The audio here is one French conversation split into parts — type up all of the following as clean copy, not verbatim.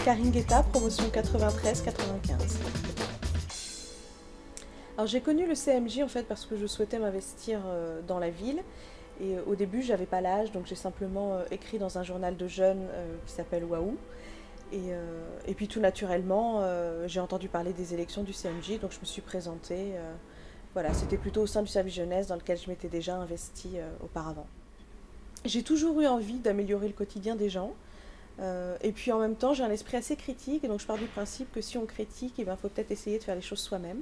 Karine Guetta, promotion 93-95. Alors j'ai connu le CMJ en fait parce que je souhaitais m'investir dans la ville. Et au début, j'avais pas l'âge, donc j'ai simplement écrit dans un journal de jeunes qui s'appelle Waouh. Et puis tout naturellement, j'ai entendu parler des élections du CMJ, donc je me suis présentée. Voilà, c'était plutôt au sein du service jeunesse dans lequel je m'étais déjà investie auparavant. J'ai toujours eu envie d'améliorer le quotidien des gens. Et puis en même temps, j'ai un esprit assez critique, et donc je pars du principe que si on critique, il faut peut-être essayer de faire les choses soi-même.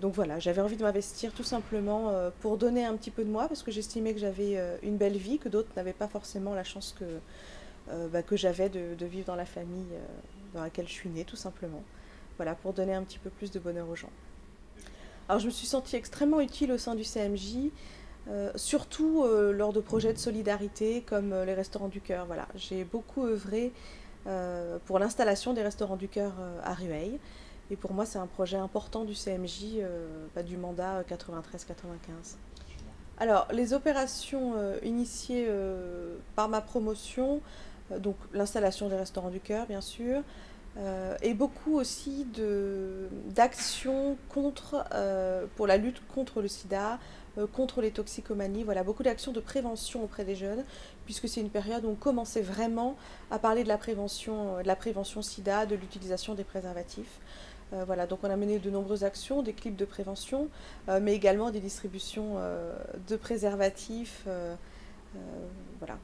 Donc voilà, j'avais envie de m'investir tout simplement pour donner un petit peu de moi, parce que j'estimais que j'avais une belle vie, que d'autres n'avaient pas forcément la chance que j'avais de vivre dans la famille dans laquelle je suis née, tout simplement. Voilà, pour donner un petit peu plus de bonheur aux gens. Alors je me suis sentie extrêmement utile au sein du CMJ, surtout lors de projets de solidarité comme les Restaurants du Cœur. Voilà, j'ai beaucoup œuvré pour l'installation des Restaurants du Cœur à Rueil. Et pour moi, c'est un projet important du CMJ, du mandat 93-95. Alors, les opérations initiées par ma promotion, donc l'installation des Restaurants du Cœur, bien sûr, et beaucoup aussi d'actions pour la lutte contre le sida, contre les toxicomanies, voilà, beaucoup d'actions de prévention auprès des jeunes, puisque c'est une période où on commençait vraiment à parler de la prévention sida, de l'utilisation des préservatifs. Voilà, donc on a mené de nombreuses actions, des clips de prévention, mais également des distributions de préservatifs. Voilà.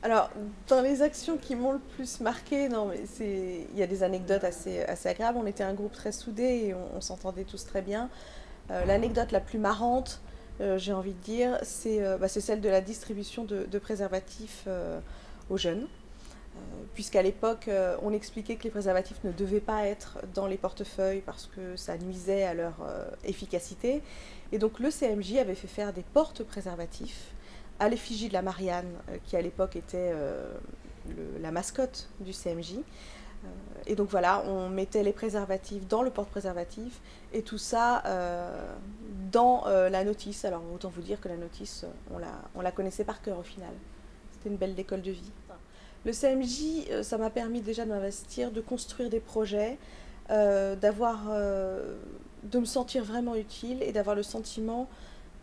Alors, dans les actions qui m'ont le plus marqué, non, mais il y a des anecdotes assez agréables. On était un groupe très soudé et on s'entendait tous très bien. L'anecdote la plus marrante, j'ai envie de dire, c'est celle de la distribution de préservatifs aux jeunes. Puisqu'à l'époque, on expliquait que les préservatifs ne devaient pas être dans les portefeuilles parce que ça nuisait à leur efficacité. Et donc le CMJ avait fait faire des porte-préservatifs à l'effigie de la Marianne, qui à l'époque était la mascotte du CMJ. Et donc voilà, on mettait les préservatifs dans le porte-préservatif et tout ça dans la notice. Alors autant vous dire que la notice, on la connaissait par cœur au final. C'était une belle école de vie. Le CMJ, ça m'a permis déjà de m'investir, de construire des projets, de me sentir vraiment utile et d'avoir le sentiment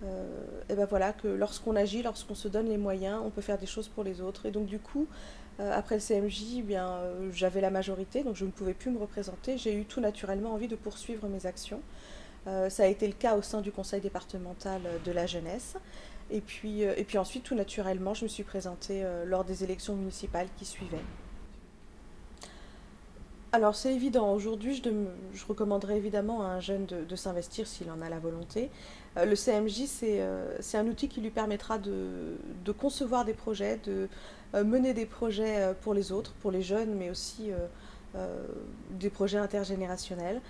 que lorsqu'on agit, lorsqu'on se donne les moyens, on peut faire des choses pour les autres. Et donc du coup, après le CMJ, j'avais la majorité, donc je ne pouvais plus me représenter. J'ai eu tout naturellement envie de poursuivre mes actions. Ça a été le cas au sein du conseil départemental de la jeunesse. Et puis ensuite, tout naturellement, je me suis présentée lors des élections municipales qui suivaient. Alors c'est évident, aujourd'hui je recommanderais évidemment à un jeune de s'investir s'il en a la volonté. Le CMJ c'est un outil qui lui permettra de concevoir des projets, de mener des projets pour les autres, pour les jeunes, mais aussi des projets intergénérationnels.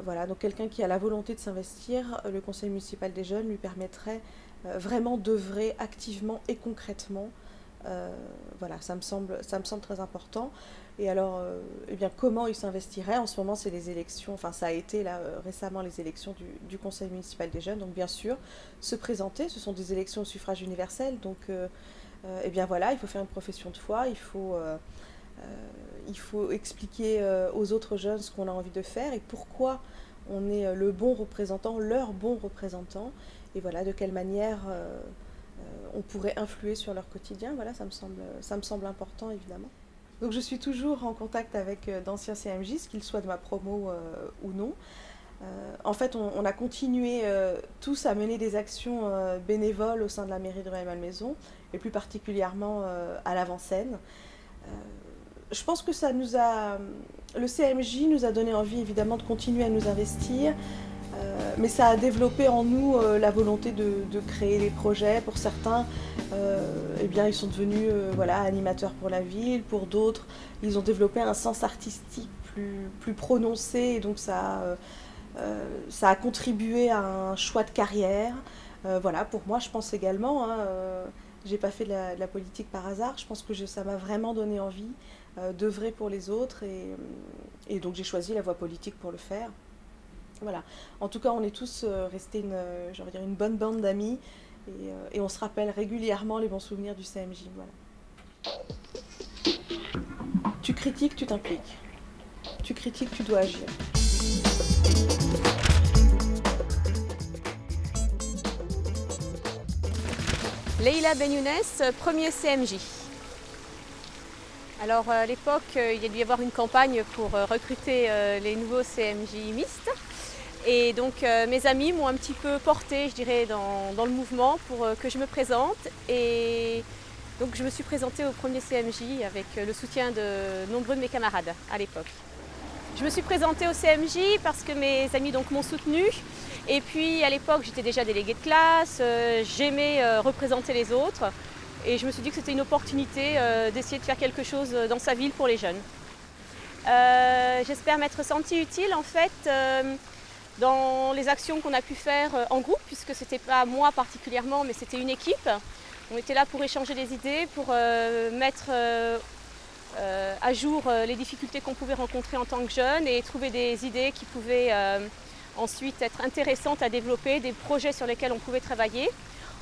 Voilà, donc quelqu'un qui a la volonté de s'investir, le conseil municipal des jeunes lui permettrait vraiment d'œuvrer activement et concrètement. Voilà, ça me semble très important. Et alors, comment il s'investirait? En ce moment, c'est les élections, enfin ça a été là récemment les élections du conseil municipal des jeunes. Donc bien sûr, se présenter, ce sont des élections au suffrage universel. Donc voilà, il faut faire une profession de foi, il faut expliquer aux autres jeunes ce qu'on a envie de faire et pourquoi on est le bon représentant, leur bon représentant, et voilà, de quelle manière on pourrait influer sur leur quotidien. Voilà, ça me semble important, évidemment. Donc je suis toujours en contact avec d'anciens CMJ, qu'ils soient de ma promo ou non. En fait, on a continué tous à mener des actions bénévoles au sein de la mairie de Rueil-Malmaison, et plus particulièrement à l'avant-scène. Je pense que le CMJ nous a donné envie évidemment de continuer à nous investir, mais ça a développé en nous la volonté de créer des projets. Pour certains, ils sont devenus animateurs pour la ville. Pour d'autres, ils ont développé un sens artistique plus prononcé, et donc ça a contribué à un choix de carrière. Voilà, pour moi, je pense également, j'ai pas fait de la politique par hasard. Je pense que ça m'a vraiment donné envie d'œuvrer pour les autres, et donc j'ai choisi la voie politique pour le faire. Voilà. En tout cas, on est tous restés une bonne bande d'amis, et on se rappelle régulièrement les bons souvenirs du CMJ. Voilà. Tu critiques, tu t'impliques. Tu critiques, tu dois agir. Leïla Benyounès, premier CMJ. Alors à l'époque, il y a dû y avoir une campagne pour recruter les nouveaux CMJ mixtes. Et donc mes amis m'ont un petit peu portée, je dirais, dans le mouvement pour que je me présente. Et donc je me suis présentée au premier CMJ avec le soutien de nombreux de mes camarades à l'époque. Je me suis présentée au CMJ parce que mes amis m'ont soutenue. Et puis à l'époque, j'étais déjà déléguée de classe, j'aimais représenter les autres. Et je me suis dit que c'était une opportunité d'essayer de faire quelque chose dans sa ville pour les jeunes. J'espère m'être sentie utile en fait dans les actions qu'on a pu faire en groupe, puisque ce n'était pas moi particulièrement, mais c'était une équipe. On était là pour échanger des idées, pour mettre à jour les difficultés qu'on pouvait rencontrer en tant que jeunes et trouver des idées qui pouvaient ensuite être intéressantes à développer, des projets sur lesquels on pouvait travailler.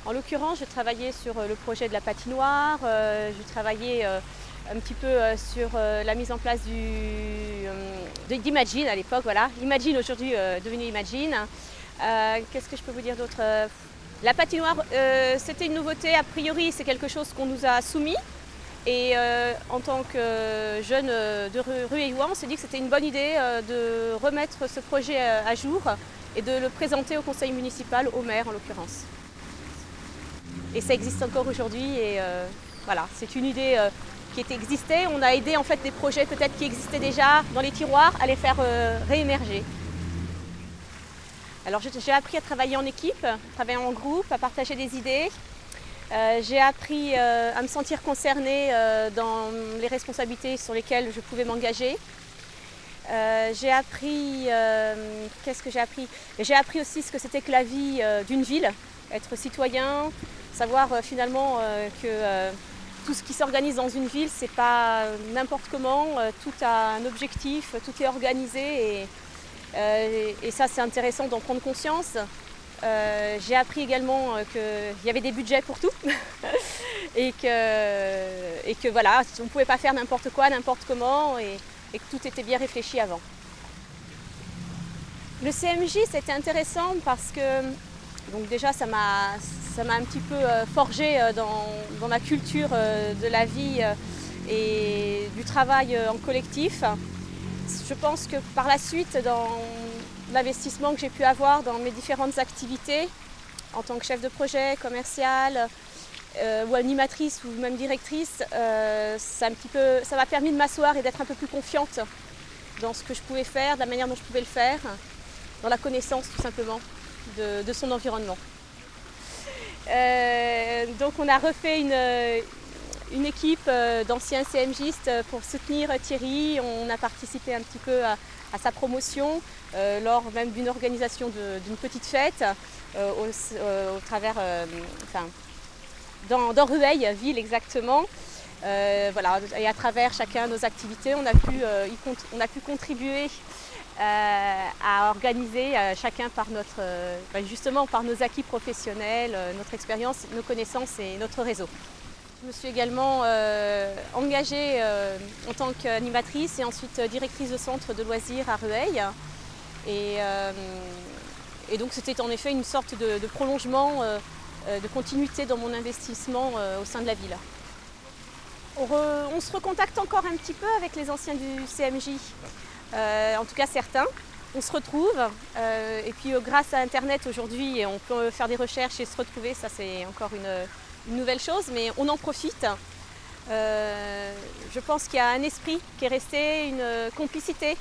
En l'occurrence, je travaillais sur le projet de la patinoire, je travaillais un petit peu sur la mise en place d'Imagine à l'époque, voilà. Imagine aujourd'hui devenu Imagine. Qu'est-ce que je peux vous dire d'autre? La patinoire, c'était une nouveauté, a priori c'est quelque chose qu'on nous a soumis. Et en tant que jeune de Rueil-Ouan, on s'est dit que c'était une bonne idée de remettre ce projet à jour et de le présenter au conseil municipal, au maire en l'occurrence. Et ça existe encore aujourd'hui et voilà, c'est une idée qui existait. On a aidé en fait des projets peut-être qui existaient déjà dans les tiroirs à les faire réémerger. Alors j'ai appris à travailler en équipe, à travailler en groupe, à partager des idées. J'ai appris à me sentir concernée dans les responsabilités sur lesquelles je pouvais m'engager. J'ai appris, qu'est-ce que j'ai appris? J'ai appris aussi ce que c'était que la vie d'une ville, être citoyen, savoir finalement que tout ce qui s'organise dans une ville, c'est pas n'importe comment, tout a un objectif, tout est organisé et ça c'est intéressant d'en prendre conscience. J'ai appris également qu'il y avait des budgets pour tout et que voilà, on ne pouvait pas faire n'importe quoi, n'importe comment et que tout était bien réfléchi avant. Le CMJ c'était intéressant parce que donc déjà ça m'a un petit peu forgé dans ma culture de la vie et du travail en collectif. Je pense que par la suite, dans l'investissement que j'ai pu avoir dans mes différentes activités, en tant que chef de projet, commercial ou animatrice ou même directrice, ça m'a permis de m'asseoir et d'être un peu plus confiante dans ce que je pouvais faire, de la manière dont je pouvais le faire, dans la connaissance tout simplement de son environnement. Donc on a refait une équipe d'anciens CMJistes pour soutenir Thierry. On a participé un petit peu à sa promotion lors même d'une organisation d'une petite fête au travers, dans Rueil, ville exactement. Voilà, et à travers chacun de nos activités, on a pu contribuer à organiser chacun par justement par nos acquis professionnels, notre expérience, nos connaissances et notre réseau. Je me suis également engagée en tant qu'animatrice et ensuite directrice de centre de loisirs à Rueil. Et donc c'était en effet une sorte de prolongement, de continuité dans mon investissement au sein de la ville. On se recontacte encore un petit peu avec les anciens du CMJ, en tout cas certains. On se retrouve et puis grâce à Internet aujourd'hui, on peut faire des recherches et se retrouver, ça c'est encore une nouvelle chose, mais on en profite. Je pense qu'il y a un esprit qui est resté, une complicité,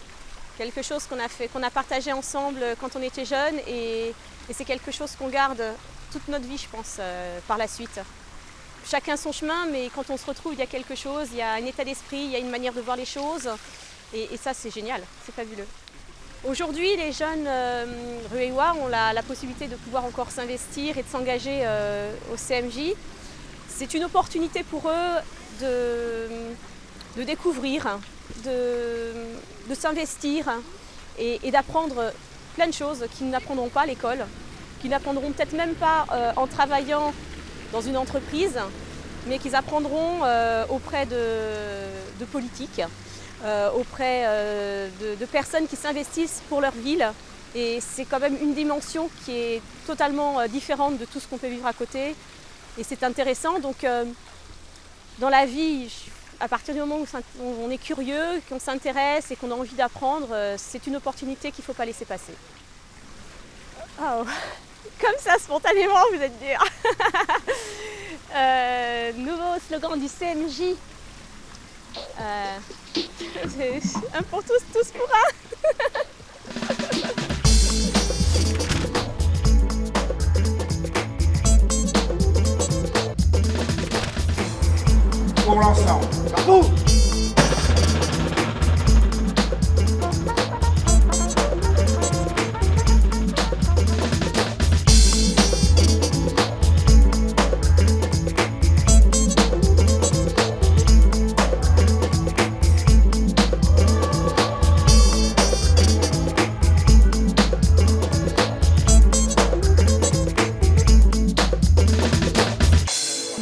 quelque chose qu'on a partagé ensemble quand on était jeunes et c'est quelque chose qu'on garde toute notre vie, je pense, par la suite. Chacun son chemin, mais quand on se retrouve, il y a quelque chose, il y a un état d'esprit, il y a une manière de voir les choses et ça c'est génial, c'est fabuleux. Aujourd'hui, les jeunes rueillois ont la possibilité de pouvoir encore s'investir et de s'engager au CMJ. C'est une opportunité pour eux de découvrir, de s'investir et d'apprendre plein de choses qu'ils n'apprendront pas à l'école, qu'ils n'apprendront peut-être même pas en travaillant dans une entreprise, mais qu'ils apprendront auprès de politiques. auprès de personnes qui s'investissent pour leur ville. Et c'est quand même une dimension qui est totalement différente de tout ce qu'on peut vivre à côté. Et c'est intéressant. Donc, dans la vie, à partir du moment où on est curieux, qu'on s'intéresse et qu'on a envie d'apprendre, c'est une opportunité qu'il ne faut pas laisser passer. Oh, comme ça, spontanément, vous êtes dur. Nouveau slogan du CMJ. Un pour tous, tous pour un. Pour l'ensemble. Bravo!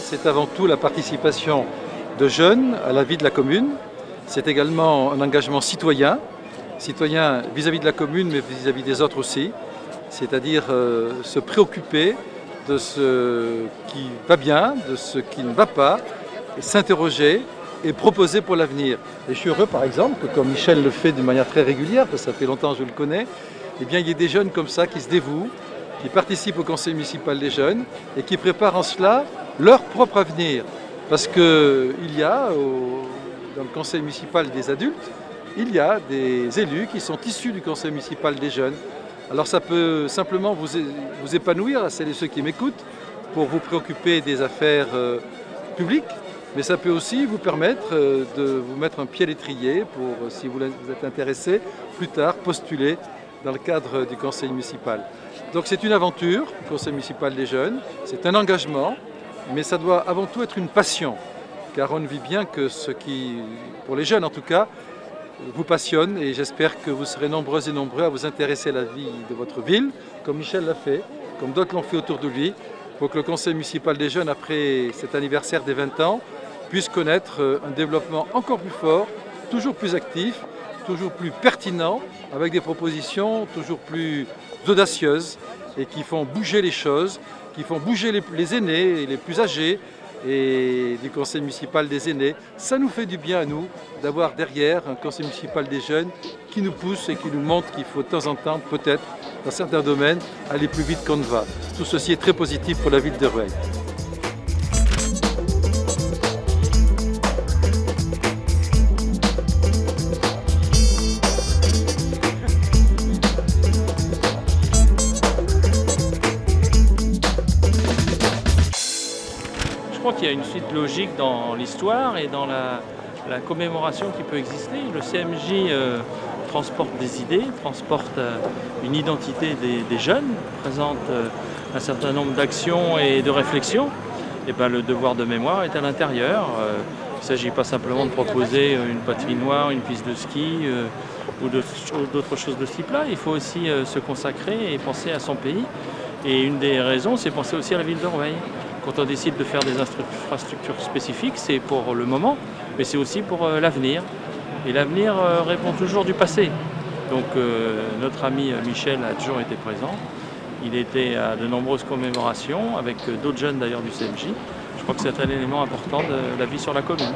C'est avant tout la participation de jeunes à la vie de la commune. C'est également un engagement citoyen vis-à-vis de la commune, mais vis-à-vis des autres aussi. C'est-à-dire se préoccuper de ce qui va bien, de ce qui ne va pas, et s'interroger et proposer pour l'avenir. Et je suis heureux par exemple que, comme Michel le fait d'une manière très régulière, parce que ça fait longtemps que je le connais, eh bien, il y ait des jeunes comme ça qui se dévouent, qui participent au conseil municipal des jeunes et qui préparent en cela leur propre avenir. Parce qu'il y a, dans le conseil municipal des adultes, il y a des élus qui sont issus du conseil municipal des jeunes. Alors ça peut simplement vous épanouir, à celles et ceux qui m'écoutent, pour vous préoccuper des affaires publiques, mais ça peut aussi vous permettre de vous mettre un pied à l'étrier pour, si vous êtes intéressé, plus tard postuler dans le cadre du conseil municipal. Donc c'est une aventure, le conseil municipal des jeunes, c'est un engagement, mais ça doit avant tout être une passion, car on vit bien que ce qui, pour les jeunes en tout cas, vous passionne, et j'espère que vous serez nombreuses et nombreux à vous intéresser à la vie de votre ville, comme Michel l'a fait, comme d'autres l'ont fait autour de lui, pour que le conseil municipal des jeunes, après cet anniversaire des 20 ans, puisse connaître un développement encore plus fort, toujours plus actif, toujours plus pertinent, avec des propositions toujours plus audacieuses et qui font bouger les choses, qui font bouger les aînés et les plus âgés, et du conseil municipal des aînés. Ça nous fait du bien à nous d'avoir derrière un conseil municipal des jeunes qui nous pousse et qui nous montre qu'il faut de temps en temps, peut-être, dans certains domaines, aller plus vite qu'on ne va. Tout ceci est très positif pour la ville de Rueil. Je crois qu'il y a une suite logique dans l'histoire et dans la commémoration qui peut exister. Le CMJ transporte des idées, transporte une identité des jeunes, présente un certain nombre d'actions et de réflexions. Et ben, le devoir de mémoire est à l'intérieur. Il ne s'agit pas simplement de proposer une patinoire, une piste de ski ou d'autres choses de ce type-là. Il faut aussi se consacrer et penser à son pays. Et une des raisons, c'est penser aussi à la ville de Rueil. Quand on décide de faire des infrastructures spécifiques, c'est pour le moment, mais c'est aussi pour l'avenir. Et l'avenir répond toujours du passé. Donc notre ami Michel a toujours été présent. Il était à de nombreuses commémorations, avec d'autres jeunes d'ailleurs du CMJ. Je crois que c'est un élément important de la vie sur la commune.